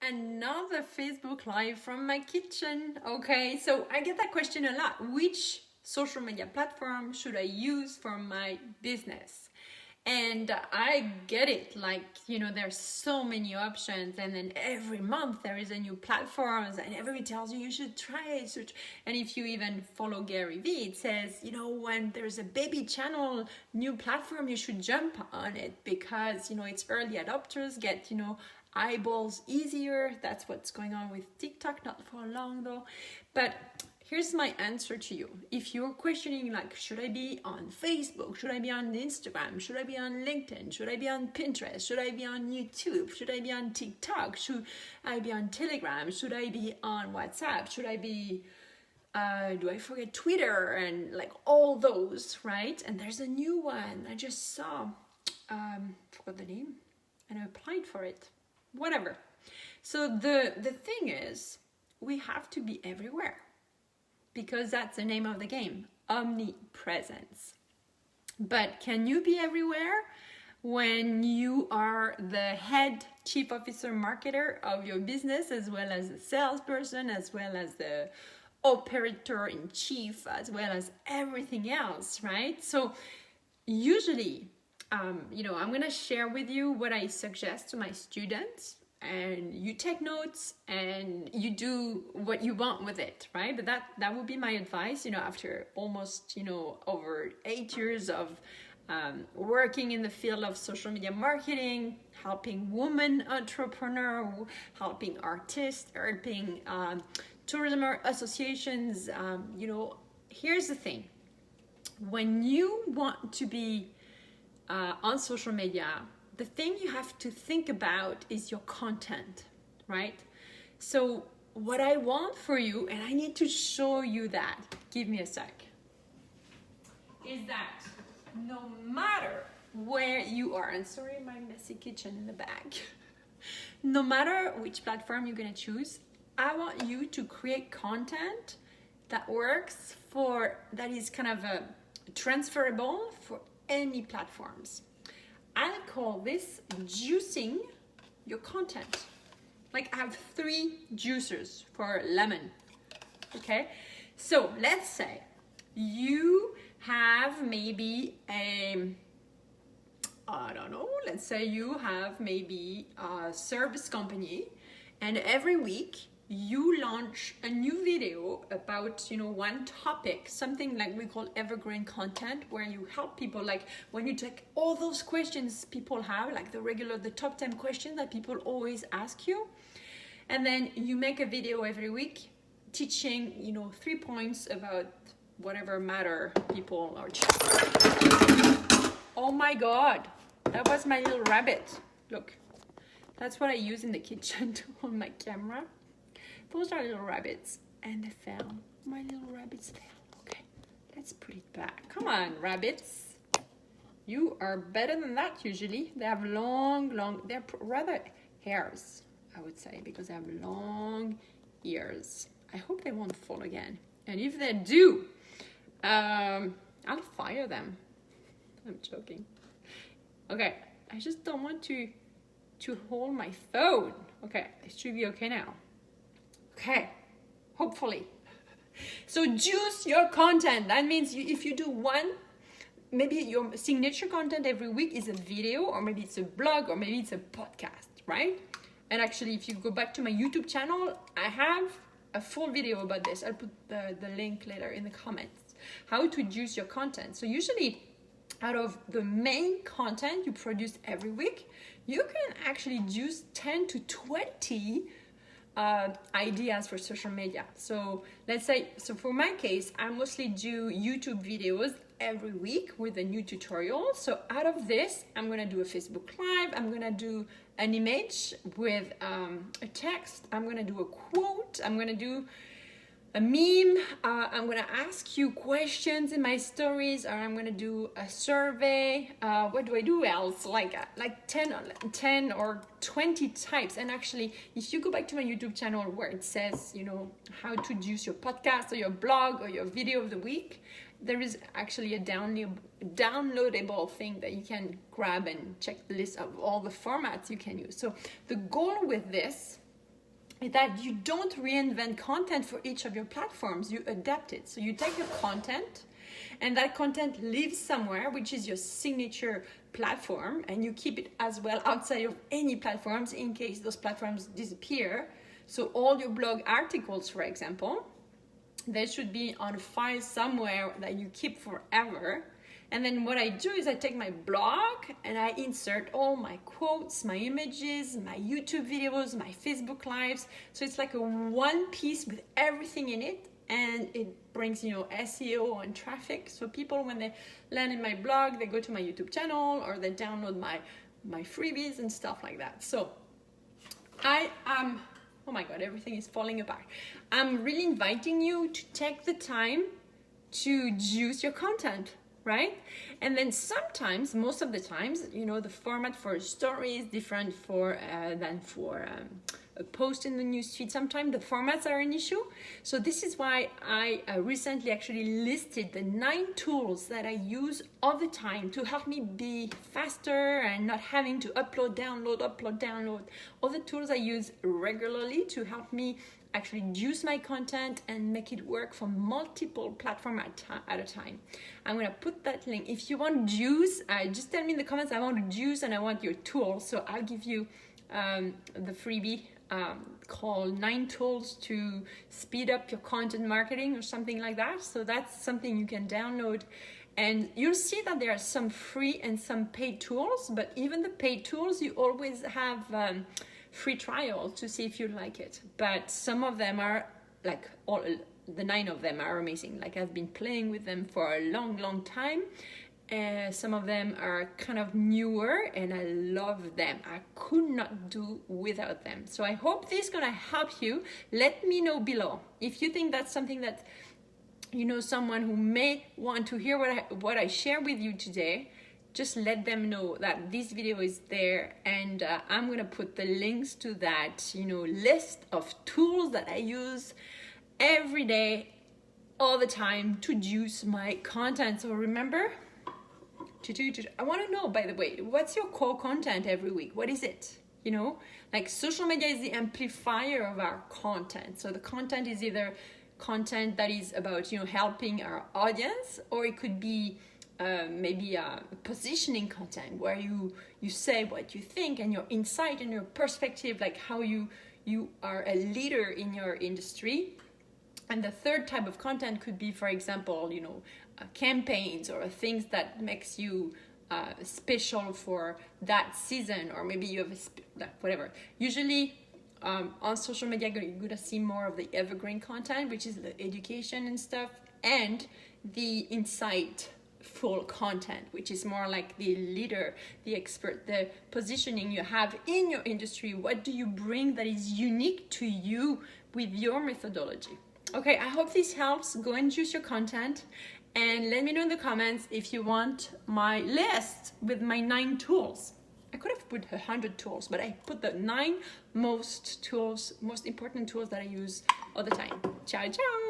another Facebook Live from my kitchen. Okay, so I get that question a lot. Which social media platform should I use for my business? And I get it, like, there's so many options, and then every month there is a new platform, and everybody tells you should try it. And if you even follow Gary Vee, it says, when there's a baby channel, new platform, you should jump on it because, it's early adopters get, eyeballs easier. That's what's going on with TikTok, not for long though. But here's my answer to you. If you're questioning, like, should I be on Facebook? Should I be on Instagram? Should I be on LinkedIn? Should I be on Pinterest? Should I be on YouTube? Should I be on TikTok? Should I be on Telegram? Should I be on WhatsApp? Should I be, do I forget Twitter? And like all those, right? And there's a new one I just saw, forgot the name, and I applied for it. Whatever. So the thing is, we have to be everywhere, because that's the name of the game, omnipresence. But can you be everywhere when you are the head chief officer marketer of your business, as well as the salesperson, as well as the operator in chief, as well as everything else, right? So usually, I'm going to share with you what I suggest to my students, and you take notes and you do what you want with it, right? But that would be my advice, after almost, over 8 years of working in the field of social media marketing, helping women entrepreneurs, helping artists, helping tourism associations. Here's the thing. When you want to be on social media, the thing you have to think about is your content, right? So what I want for you, and I need to show you that, give me a sec, is that no matter where you are, and sorry, my messy kitchen in the back, no matter which platform you're gonna choose, I want you to create content that works that is kind of transferable for any platforms. I call this juicing your content. Like, I have 3 juicers for lemon. Okay, so let's say you have maybe let's say you have maybe a service company, and every week you launch a new video about, one topic, something like we call evergreen content, where you help people, like when you take all those questions people have, like the top 10 questions that people always ask you, and then you make a video every week teaching, 3 points about whatever matter people are chatting. Oh my God, that was my little rabbit. Look, that's what I use in the kitchen to hold my camera. Those are little rabbits, and they fell. My little rabbits fell. Okay, let's put it back. Come on, rabbits. You are better than that usually. They have they're rather hairs, I would say, because they have long ears. I hope they won't fall again. And if they do, I'll fire them. I'm joking. Okay, I just don't want to hold my phone. Okay, it should be okay now. Okay, hopefully. So juice your content. That means if you do one, maybe your signature content every week is a video, or maybe it's a blog, or maybe it's a podcast, right? And actually, if you go back to my YouTube channel, I have a full video about this. I'll put the link later in the comments. How to juice your content. So usually, out of the main content you produce every week, you can actually juice 10 to 20 ideas for social media. So let's say, for my case, I mostly do YouTube videos every week with a new tutorial. So out of this, I'm gonna do a Facebook Live, I'm gonna do an image with a text, I'm gonna do a quote, I'm gonna do a meme, I'm gonna ask you questions in my stories, or I'm gonna do a survey. What do I do else? Like 10 or 20 types. And actually, if you go back to my YouTube channel where it says, how to juice your podcast or your blog or your video of the week, there is actually a downloadable thing that you can grab and check the list of all the formats you can use. So the goal with this is that you don't reinvent content for each of your platforms, you adapt it. So you take your content and that content lives somewhere, which is your signature platform, and you keep it as well outside of any platforms in case those platforms disappear. So all your blog articles, for example, they should be on a file somewhere that you keep forever. And then what I do is I take my blog and I insert all my quotes, my images, my YouTube videos, my Facebook lives. So it's like a one piece with everything in it, and it brings, SEO and traffic. So people, when they land in my blog, they go to my YouTube channel or they download my freebies and stuff like that. So I am, oh my God, everything is falling apart. I'm really inviting you to take the time to juice your content, right? And then sometimes, most of the times, the format for a story is different than for a post in the newsfeed. Sometimes the formats are an issue. So this is why I recently actually listed the 9 tools that I use all the time to help me be faster and not having to upload, download. All the tools I use regularly to help me actually juice my content and make it work for multiple platforms at a time. I'm gonna put that link. If you want juice, just tell me in the comments, I want juice and I want your tools. So I'll give you the freebie called 9 tools to speed up your content marketing or something like that. So that's something you can download. And you'll see that there are some free and some paid tools, but even the paid tools, you always have free trial to see if you like it. But some of them are like, all the 9 of them are amazing. Like I've been playing with them for a long time. Some of them are kind of newer and I love them. I could not do without them. So I hope this is gonna help you. Let me know below if you think that's something that someone who may want to hear what I share with you today. Just let them know that this video is there, and I'm gonna put the links to that list of tools that I use every day, all the time, to juice my content. So remember, I want to know, by the way, what's your core content every week? What is it? Like social media is the amplifier of our content. So the content is either content that is about helping our audience, or it could be maybe positioning content where you say what you think and your insight and your perspective, like how you are a leader in your industry. And the third type of content could be, for example, campaigns or things that makes you special for that season, or maybe you have whatever. Usually on social media, you're gonna see more of the evergreen content, which is the education and stuff, and the insightful content, which is more like the leader, the expert, the positioning you have in your industry. What do you bring that is unique to you with your methodology? Okay, I hope this helps. Go and juice your content and let me know in the comments if you want my list with my 9 tools. I could have put 100 tools, but I put the 9 most important tools that I use all the time. Ciao, ciao.